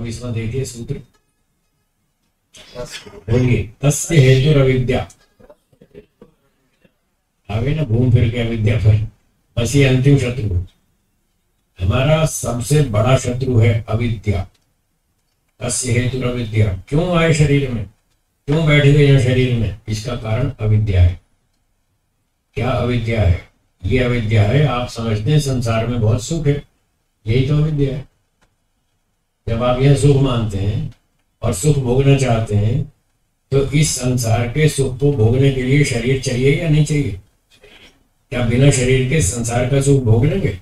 अब इसमें देखिए सूत्र बोलिए, तस्य हेतु अविद्या। आगे ना घूम फिर के अविद्या पर, बस ये अंतिम शत्रु, हमारा सबसे बड़ा शत्रु है अविद्या। तस्य हेतु अविद्या, क्यों आए शरीर में, क्यों बैठ गए यहाँ शरीर में, इसका कारण अविद्या है। क्या अविद्या है? ये अविद्या है, आप समझते हैं संसार में बहुत सुख है, यही तो अविद्या है। जब आप यह सुख मानते हैं और सुख भोगना चाहते हैं, तो इस संसार के सुख को भोगने के लिए शरीर चाहिए या नहीं चाहिए? क्या बिना शरीर के संसार का सुख भोग लेंगे?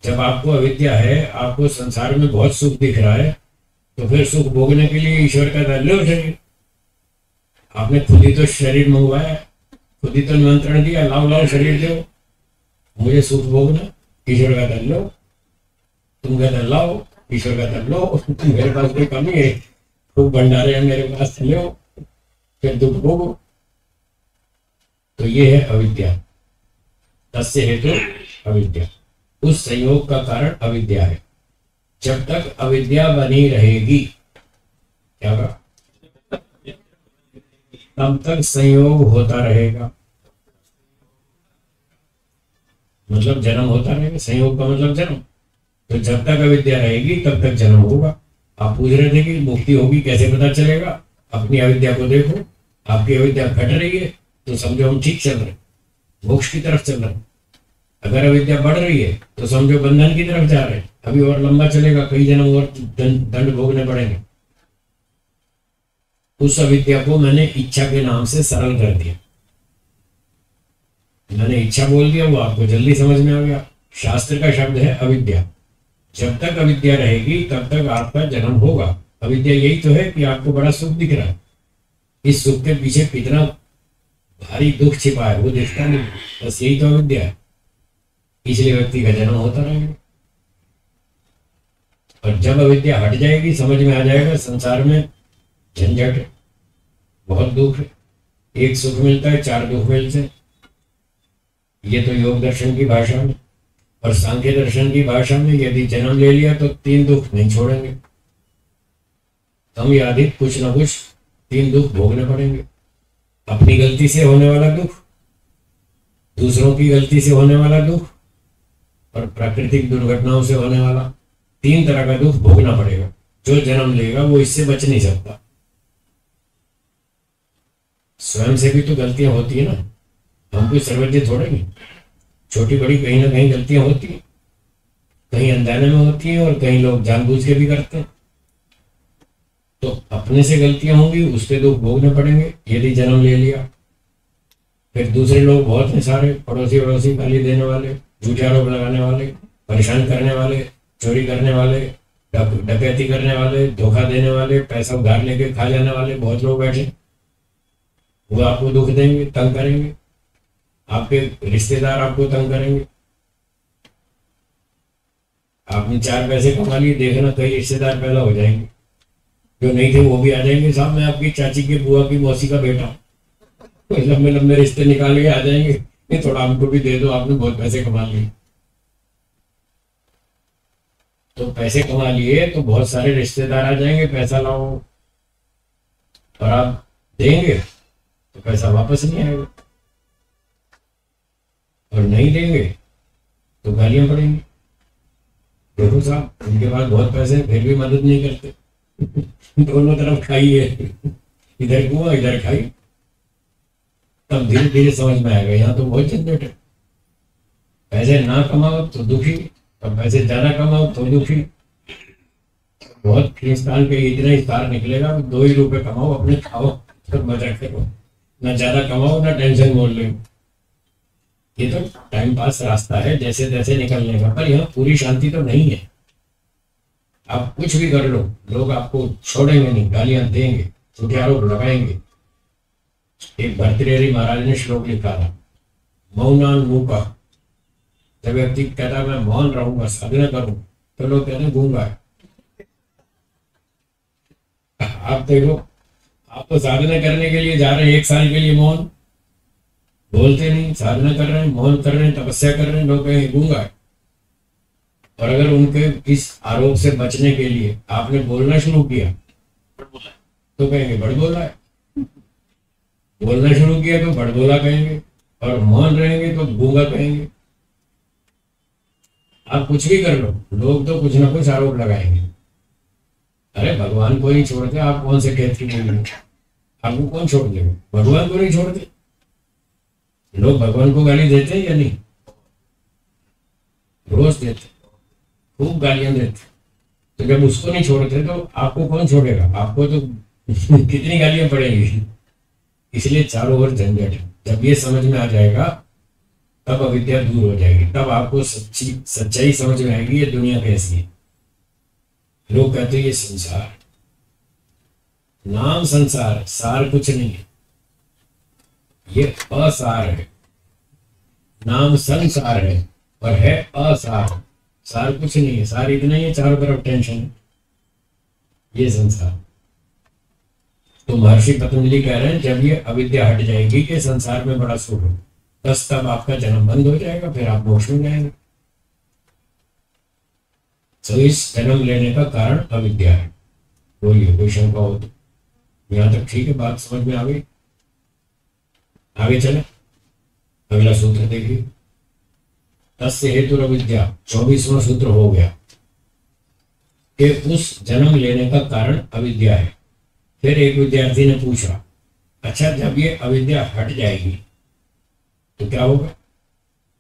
जब आपको अविद्या है, आपको संसार में बहुत सुख दिख रहा है, तो फिर सुख भोगने के लिए ईश्वर का दर लो शरीर। आपने खुद ही तो शरीर मंगवाया, खुद ही तो निमंत्रण दिया, लाओ लाओ शरीर दो, मुझे सुख भोगना, ईश्वर का दर लो। तुम कहते लाओ, ईश्वर का दर लो, मेरे पास कोई कमी है, खूब भंडारे हैं मेरे पास, लो फिर दुख भोगो। तो ये है अविद्या। तस्य हेतु अविद्या, उस संयोग का कारण अविद्या है। जब तक अविद्या बनी रहेगी, क्या कहा, तब तक संयोग होता रहेगा, मतलब जन्म होता रहेगा। संयोग का मतलब जन्म। तो जब तक अविद्या रहेगी तब तक जन्म होगा। आप पूछ रहे थे कि मुक्ति होगी कैसे पता चलेगा? अपनी अविद्या को देखो, आपकी अविद्या घट रही है तो समझो हम ठीक चल रहे, मोक्ष की तरफ चल रहे। अगर अविद्या बढ़ रही है तो समझो बंधन की तरफ जा रहे हैं, अभी और लंबा चलेगा, कई जन्म और दंड भोगने पड़ेंगे। उस अविद्या को मैंने इच्छा के नाम से सरल कर दिया। मैंने इच्छा बोल दिया, वो आपको जल्दी समझ में आ गया। शास्त्र का शब्द है अविद्या। जब तक अविद्या रहेगी तब तक आपका जन्म होगा। अविद्या यही तो है कि आपको बड़ा सुख दिख रहा है, इस सुख के पीछे कितना भारी दुख छिपा है वो दिखता नहीं, बस यही तो अविद्या है। इसलिए व्यक्ति का जन्म होता रहेगा। और जब अविद्या हट जाएगी, समझ में आ जाएगा संसार में झंझट है, बहुत दुख है, एक सुख मिलता है चार दुख मिलते हैं। ये तो योग दर्शन की भाषा में। और सांख्य दर्शन की भाषा में यदि जन्म ले लिया तो तीन दुख नहीं छोड़ेंगे, कम या अधिक कुछ ना कुछ तीन दुख भोगने पड़ेंगे। अपनी गलती से होने वाला दुख, दूसरों की गलती से होने वाला दुख, और प्राकृतिक दुर्घटनाओं से होने वाला, तीन तरह का दुख भोगना पड़ेगा। जो जन्म लेगा वो इससे बच नहीं सकता। स्वयं से भी तो गलतियां होती है ना, हम कोई सर्वज्ञ थोड़े नहीं। छोटी बड़ी कहीं ना कहीं गलतियां होती हैं, कहीं अनजाने में होती हैं और कहीं लोग जानबूझ के भी करते हैं। तो अपने से गलतियां होंगी, उसके दुख भोगने पड़ेंगे यदि जन्म ले लिया। फिर दूसरे लोग बहुत हैं सारे, पड़ोसी वड़ोसी, गाली देने वाले, झूठे आरोप लगाने वाले, परेशान करने वाले, चोरी करने वाले, डकैती करने वाले, धोखा देने वाले, पैसा उधार लेके खा जाने वाले बहुत लोग बैठे। वो आपको दुख देंगे, तंग करेंगे, आपके रिश्तेदार आपको तंग करेंगे। आपने चार पैसे कमा लिए, देखना कई रिश्तेदार पैदा हो जाएंगे, जो नहीं थे वो भी आ जाएंगे। साहब मैं आपकी चाची की बुआ की मौसी का बेटा हूँ, लंबे लंबे रिश्ते निकाल के आ जाएंगे, ये थोड़ा हमको भी दे दो, आपने बहुत पैसे कमा लिए। तो पैसे कमा लिए तो बहुत सारे रिश्तेदार आ जाएंगे, पैसा लाओ, और आप देंगे तो पैसा वापस नहीं आएगा, और नहीं देंगे तो गालियां पड़ेंगी। देखो साहब उनके पास बहुत पैसे हैं फिर भी मदद नहीं करते। दोनों तरफ खाई है, इधर कुआं इधर खाई। तब धीरे धीरे समझ में आएगा यहाँ तो बहुत झंझट है। पैसे ना कमाओ तो दुखी, और पैसे ज्यादा कमाओ तो दुखी। बहुत खींचतान के इतना ही सार निकलेगा, 2 ही रुपए कमाओ, अपने खाओ और मजा करो, ना ज्यादा कमाओ ना टेंशन मोल लो। ये तो टाइम पास रास्ता है जैसे तैसे निकलने का, पर यहाँ पूरी शांति तो नहीं है। आप कुछ भी कर लो, लोग आपको छोड़ेंगे नहीं, गालियां देंगे, झूठे आरोप लगाएंगे। एक भर्तृहरि महाराज ने श्लोक लिखा था, मौनान मूका। जब व्यक्ति कहता मैं मौन रहूंगा, साधना करूं, तो लोग कहते हैं गूंगा है। आप देखो, आप तो साधना करने के लिए जा रहे हैं, 1 साल के लिए मौन बोलते नहीं, साधना कर रहे हैं, मौन कर रहे हैं, तपस्या कर रहे हैं, लोग कहेंगे गूंगा है। और अगर उनके इस आरोप से बचने के लिए आपने बोलना शुरू किया तो कहेंगे बड़ बोला है, बोलना शुरू किया तो बड़ बोला कहेंगे, और मौन रहेंगे तो गूंगा कहेंगे। आप कुछ भी कर लो, लोग तो कुछ ना कुछ आरोप लगाएंगे। अरे भगवान को नहीं छोड़ते, आप कौन से खेत की मूली हो? आपको कौन छोड़ देगा? भगवान को नहीं छोड़ते। लोग भगवान को गाली देते हैं या नहीं? रोज देते, खूब गालियां देते। तो जब उसको नहीं छोड़ते तो आपको कौन छोड़ेगा? आपको तो कितनी गालियां पड़ेंगी। इसलिए चारों ओर झंझट। जब ये समझ में आ जाएगा तब अविद्या दूर हो जाएगी, तब आपको सच्चाई समझ में आएगी ये दुनिया कैसी है। लोग कहते हैं ये संसार, नाम संसार, सार कुछ नहीं है, ये असार है। नाम संसार है और है असार, सार कुछ नहीं है। सार इतना ही है, चारों तरफ टेंशन है, ये संसार। तो महर्षि पतंजलि कह रहे हैं जब ये अविद्या हट जाएगी कि संसार में बड़ा सुख हो, बस तब आपका जन्म बंद हो जाएगा, फिर आप मोक्ष में जाएंगे। तो इस जन्म लेने का कारण अविद्या है। बोलिए, कोई शंका हो तो? यहां तक ठीक है, बात समझ में आ गई? आगे चले, अगला सूत्र देखिए। तस्य हेतु अविद्या, 24वां सूत्र हो गया कि उस जन्म लेने का कारण अविद्या है। फिर एक विद्यार्थी ने पूछा, अच्छा जब ये अविद्या हट जाएगी तो क्या होगा?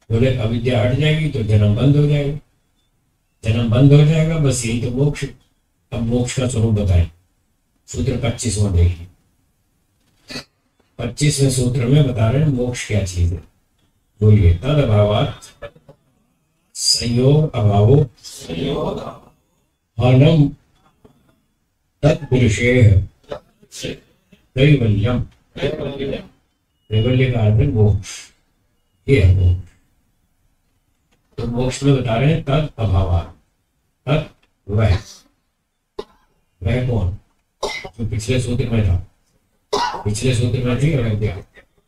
बोले अविद्या हट जाएगी तो जन्म बंद हो जाएगा। जन्म बंद हो जाएगा, बस यही तो मोक्ष। अब मोक्ष का स्वरूप बताएं। सूत्र 25वां देखिए। 25वें सूत्र में बता रहे हैं मोक्ष क्या चीज है। बोलिए, तद अभावात् संयोग अभावो अनम तत्पुरुषेह कैवल्यम। कैवल्य का अर्थ है मोक्ष, ये है मोक्ष। तो मोक्ष में बता रहे हैं तद अभावात्। तद वह कौन? जो पिछले सूत्र में था, पिछले सूत्र में थी अविद्या,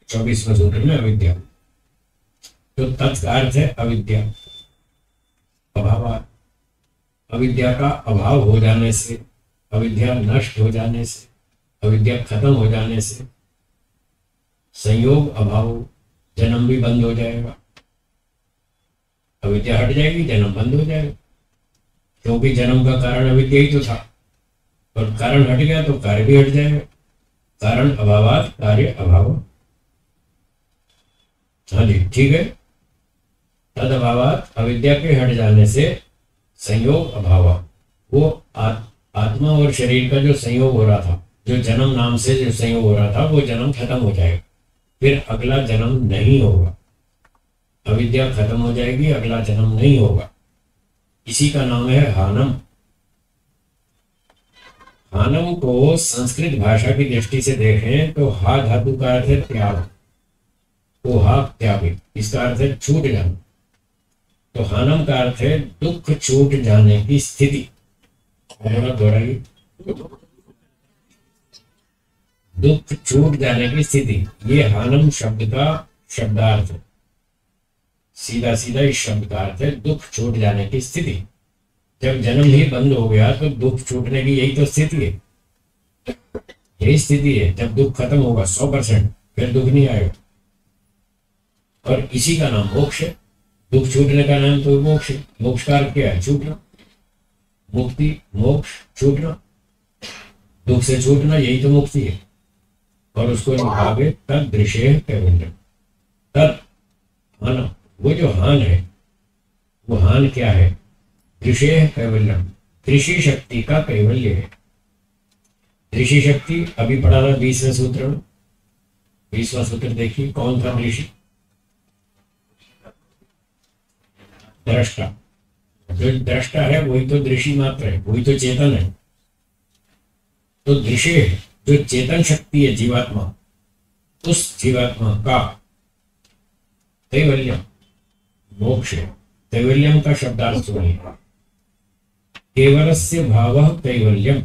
24वें सूत्र में अविद्या। तो तत् का अर्थ है अविद्या। अभावात्, अविद्या का अभाव हो जाने से, अविद्या नष्ट हो जाने से, अविद्या खत्म हो जाने से संयोग अभाव, जन्म भी बंद हो जाएगा। अविद्या हट जाएगी, जन्म बंद हो जाएगा, क्योंकि जन्म का कारण अविद्या ही तो था, और कारण हट गया तो कार्य भी हट जाएगा। कारण अभावात् कार्य अभाव। हाँ जी, ठीक है। तद अभावात्, अविद्या के हट जाने से संयोग अभाव, वो आत्मा और शरीर का जो संयोग हो रहा था, जो जन्म नाम से जो संयोग हो रहा था, वो जन्म खत्म हो जाएगा, फिर अगला जन्म नहीं होगा। अविद्या खत्म हो जाएगी, अगला जन्म नहीं होगा। इसी का नाम है हानम। हानम को संस्कृत भाषा की दृष्टि से देखें तो हा धातु का अर्थ है त्याग, तो हा त्यागे, इसका अर्थ है छूट जाना। तो हानम का अर्थ है दुख छूट जाने की स्थिति। दोहराइए, दुख छूट जाने की स्थिति, ये हानम शब्द का शब्दार्थ है। सीधा सीधा इस शब्द का अर्थ है दुख छूट जाने की स्थिति। जब जन्म ही बंद हो गया तो दुख छूटने की यही तो स्थिति है, यही स्थिति है। जब दुख खत्म होगा 100%, फिर दुख नहीं आएगा, और इसी का नाम मोक्ष है। दुख छूटने का नाम तो मोक्ष है। मोक्ष का अर्थ क्या है? छूटना, मुक्ति, मोक्ष, छूटना, दुख से छूटना, यही तो मुक्ति है। और उसको निभागे तद दृश्य कैवल्यम। तद हान, वो जो हान है, वो हान क्या है? दृश्य कैवल्यम, दृषि शक्ति का कैवल्य है। दृषि शक्ति अभी पढ़ा था 20वें सूत्र में। 20वां सूत्र देखिए, कौन था दृषि? दृष्टा। जो दृष्टा है वही तो दृषि मात्र है, वही तो चेतन है। तो दृश्य है जो चेतन शक्ति है, जीवात्मा, उस जीवात्मा का कैवल्यम मोक्ष है। कैवल्यम का शब्दार्थ सुनिए। केवलस्य भावः कैवल्यम।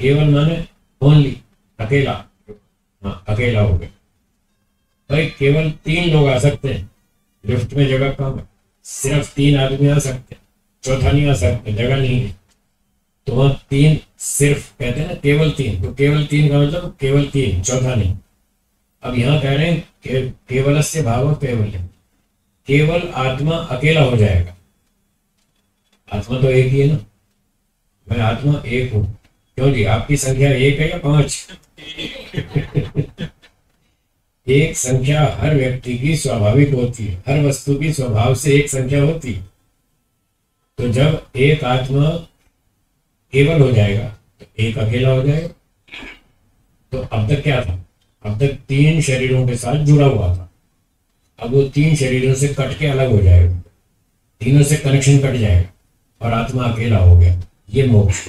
केवल माने ओनली, अकेला। हाँ, अकेला हो गया भाई। केवल 3 लोग आ सकते हैं, लिफ्ट में जगह कम है, सिर्फ 3 आदमी आ सकते हैं, चौथा नहीं आ सकता, जगह नहीं है। तो वहां तीन सिर्फ कहते हैं ना, केवल तीन, तो केवल तीन का मतलब केवल तीन, चौथा नहीं। अब यहाँ कह रहे हैं केवल से भाव केवल, केवल आत्मा अकेला हो जाएगा। आत्मा तो एक ही है ना, मैं आत्मा एक हूं। क्यों जी, आपकी संख्या एक है या 5? एक संख्या हर व्यक्ति की स्वाभाविक होती है, हर वस्तु की स्वभाव से एक संख्या होती है। तो जब एक आत्मा केवल हो जाएगा तो एक अकेला हो जाएगा। तो अब तक क्या था, अब तक तीन शरीरों के साथ जुड़ा हुआ था, अब वो तीन शरीरों से कट के अलग हो जाएगा, तीनों से कनेक्शन कट जाएगा और आत्मा अकेला हो गया। ये मोक्ष,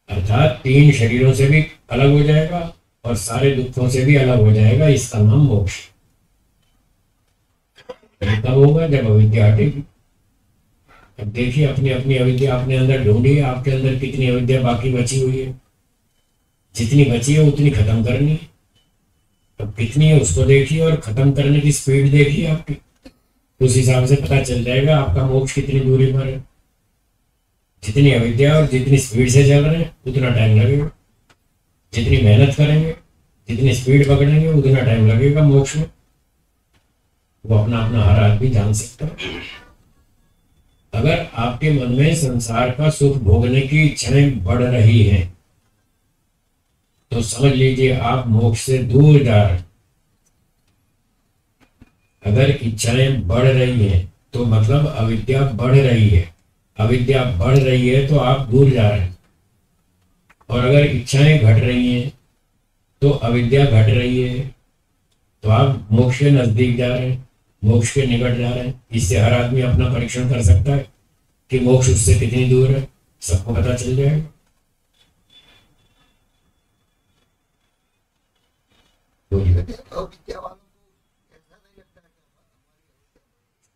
अर्थात तीन शरीरों से भी अलग हो जाएगा और सारे दुखों से भी अलग हो जाएगा। इसका नाम मोक्ष। कब होगा, जब अविद्या हटेगी। अब देखिए अपनी अपनी अविद्या अपने अंदर ढूंढिए, आपके अंदर कितनी अविद्या बाकी बची हुई है। जितनी बची है उतनी खत्म करनी है। अब कितनी है उसको देखिए और खत्म करने की स्पीड देखिए आपकी, उस हिसाब से पता चल जाएगा आपका मोक्ष कितनी दूरी पर है। जितनी अविद्या और जितनी स्पीड से चल रहे हैं उतना टाइम लगेगा, जितनी मेहनत करेंगे जितनी स्पीड पकड़ेंगे उतना टाइम लगेगा मोक्ष में। वो अपना अपना हर आदमी जान सकता है। अगर आपके मन में संसार का सुख भोगने की इच्छाएं बढ़ रही हैं तो समझ लीजिए आप मोक्ष से दूर जा रहे हैं। अगर इच्छाएं बढ़ रही हैं तो मतलब अविद्या बढ़ रही है, अविद्या बढ़ रही है तो आप दूर जा रहे हैं। और अगर इच्छाएं घट रही हैं तो अविद्या घट रही है तो आप मोक्ष के नजदीक जा रहे हैं, मोक्ष के निकट जा रहे हैं। इससे हर आदमी अपना परीक्षण कर सकता है कि मोक्ष उससे कितनी दूर है, सबको पता चल जाएगा।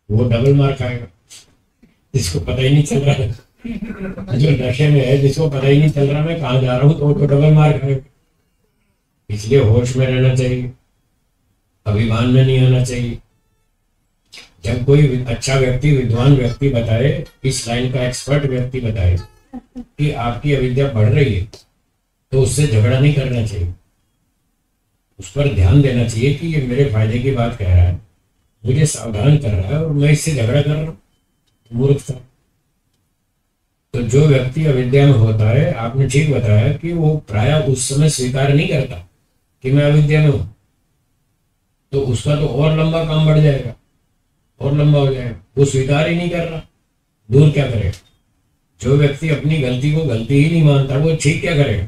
वो डबल मार खाएगा जिसको पता ही नहीं चल रहा है, जो नशे में है जिसको पता ही नहीं चल रहा मैं कहाँ जा रहा हूँ, तो वो तो डबल मार खाएगा। इसलिए होश में रहना चाहिए, अभिमान में नहीं आना चाहिए। जब कोई अच्छा व्यक्ति, विद्वान व्यक्ति बताए, इस लाइन का एक्सपर्ट व्यक्ति बताए कि आपकी अविद्या बढ़ रही है तो उससे झगड़ा नहीं करना चाहिए, उस पर ध्यान देना चाहिए कि ये मेरे फायदे की बात कह रहा है, मुझे सावधान कर रहा है और मैं इससे झगड़ा कर रहा हूँ, मूर्खता। तो जो व्यक्ति अविद्या में होता है, आपने ठीक बताया कि वो प्रायः उस समय स्वीकार नहीं करता कि मैं अविद्या में हूं, तो उसका तो और लंबा काम बढ़ जाएगा और लंबा हो जाएगा। वो स्वीकार ही नहीं कर रहा, दूर क्या करेगा। जो व्यक्ति अपनी गलती को गलती ही नहीं मानता वो ठीक क्या करेगा।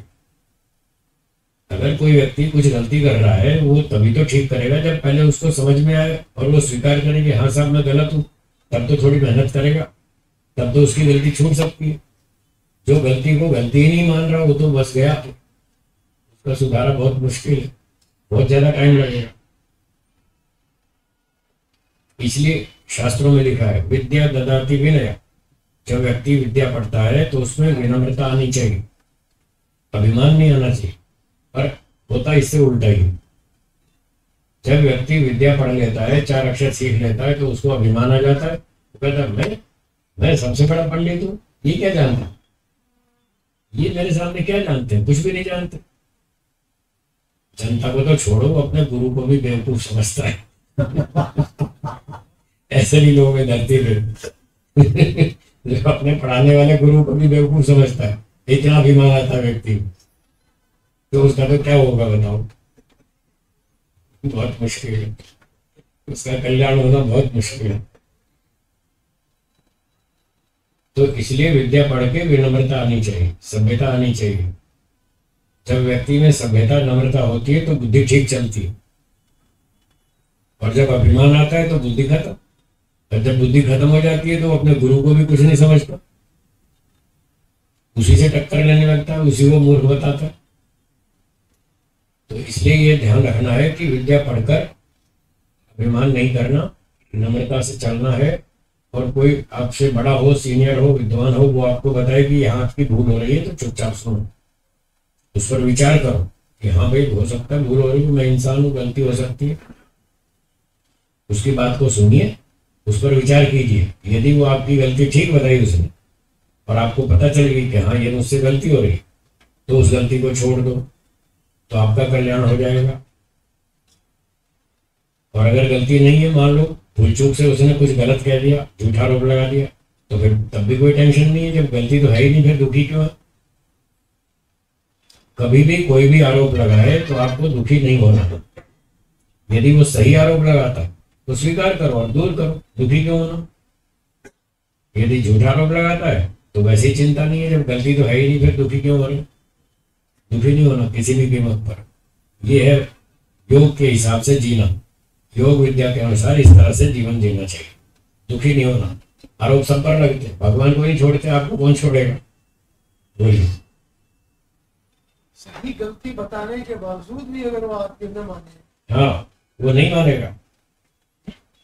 अगर कोई व्यक्ति कुछ गलती कर रहा है वो तभी तो ठीक करेगा जब पहले उसको समझ में आए और वो स्वीकार करे कि हाँ साहब मैं गलत हूं, तब तो थोड़ी मेहनत करेगा, तब तो उसकी गलती छूट सकती है। जो गलती को गलती ही नहीं मान रहा वो तो बस गया, उसका सुधारा बहुत मुश्किल है, बहुत ज्यादा टाइम लगेगा। इसलिए शास्त्रों में लिखा है विद्या ददाति विनय। जब व्यक्ति विद्या पढ़ता है तो उसमें विनम्रता आनी चाहिए, अभिमान नहीं आना चाहिए। पर होता इससे उल्टा ही, जब व्यक्ति विद्या पढ़ लेता है, 4 अक्षर सीख लेता है तो उसको अभिमान आ जाता है। वो कहता है मैं सबसे बड़ा पंडित हूं, ये क्या जानता, ये मेरे सामने क्या जानते हैं, कुछ भी नहीं जानते। जनता को तो छोड़ो, अपने गुरु को भी बेवकूफ समझता है। ऐसे भी लोग हैं धरती पे जो अपने पढ़ाने वाले गुरु को भी बेवकूफ समझता है। इतना अभिमान आता व्यक्ति तो उसका तो क्या होगा बताओ, बहुत मुश्किल है, उसका कल्याण होना बहुत मुश्किल है। तो इसलिए विद्या पढ़ के विनम्रता आनी चाहिए, सभ्यता आनी चाहिए। जब व्यक्ति में सभ्यता नम्रता होती है तो बुद्धि ठीक चलती है, और जब अभिमान आता है तो बुद्धि खत्म। और जब बुद्धि खत्म हो जाती है तो अपने गुरु को भी कुछ नहीं समझता, उसी से टक्कर लेने लगता है, उसी को मूर्ख बताता है। तो इसलिए ये ध्यान रखना है कि विद्या पढ़कर अभिमान नहीं करना, नम्रता से चलना है। और कोई आपसे बड़ा हो, सीनियर हो, विद्वान हो, वो आपको बताए कि यहाँ आपकी भूल हो रही है तो चुपचाप सुनो, उस पर विचार करो कि हाँ भाई हो सकता है भूल हो रही है, मैं इंसान हूँ, गलती हो सकती है। उसकी बात को सुनिए उस पर विचार कीजिए। यदि वो आपकी गलती ठीक बताई उसने और आपको पता चल गई कि हाँ ये मुझसे गलती हो रही, तो उस गलती को छोड़ दो, तो आपका कल्याण हो जाएगा। और अगर गलती नहीं है, मान लो भूल चूक से उसने कुछ गलत कह दिया, झूठा आरोप लगा दिया, तो फिर तब भी कोई टेंशन नहीं है। जब गलती तो है ही नहीं, फिर दुखी क्यों है? कभी भी कोई भी आरोप लगाए तो आपको दुखी नहीं होना। यदि वो सही आरोप लगाता तो स्वीकार करो और दूर करो, दुखी क्यों होना? यदि झूठा आरोप लगाता है तो वैसी चिंता नहीं है, जब गलती तो है ही नहीं, फिर दुखी क्यों हो रहे? दुखी नहीं होना किसी भी कीमत पर। यह है योग के हिसाब से जीना। योग विद्या के अनुसार इस तरह से जीवन जीना चाहिए, दुखी नहीं होना। आरोप सब पर लगते, भगवान को नहीं छोड़ते, आपको कौन छोड़ेगा? बोलिए। सही गलती बताने के बावजूद भी अगर वो आपके न माने, हाँ, वो नहीं मानेगा।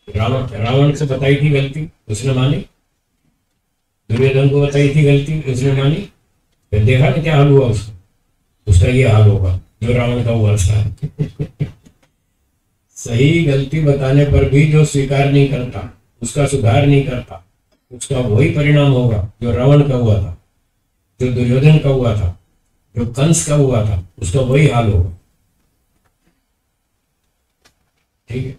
रावण से बताई थी गलती, उसने मानी। दुर्योधन को बताई थी गलती, उसने मानी। फिर देखा ना क्या हाल हुआ उसका। उसका ये हाल होगा जो रावण का हुआ था। सही गलती बताने पर भी जो स्वीकार नहीं करता, उसका सुधार नहीं करता, उसका वही परिणाम होगा जो रावण का हुआ था, जो दुर्योधन का हुआ था, जो कंस का हुआ था, उसका वही हाल होगा। ठीक है।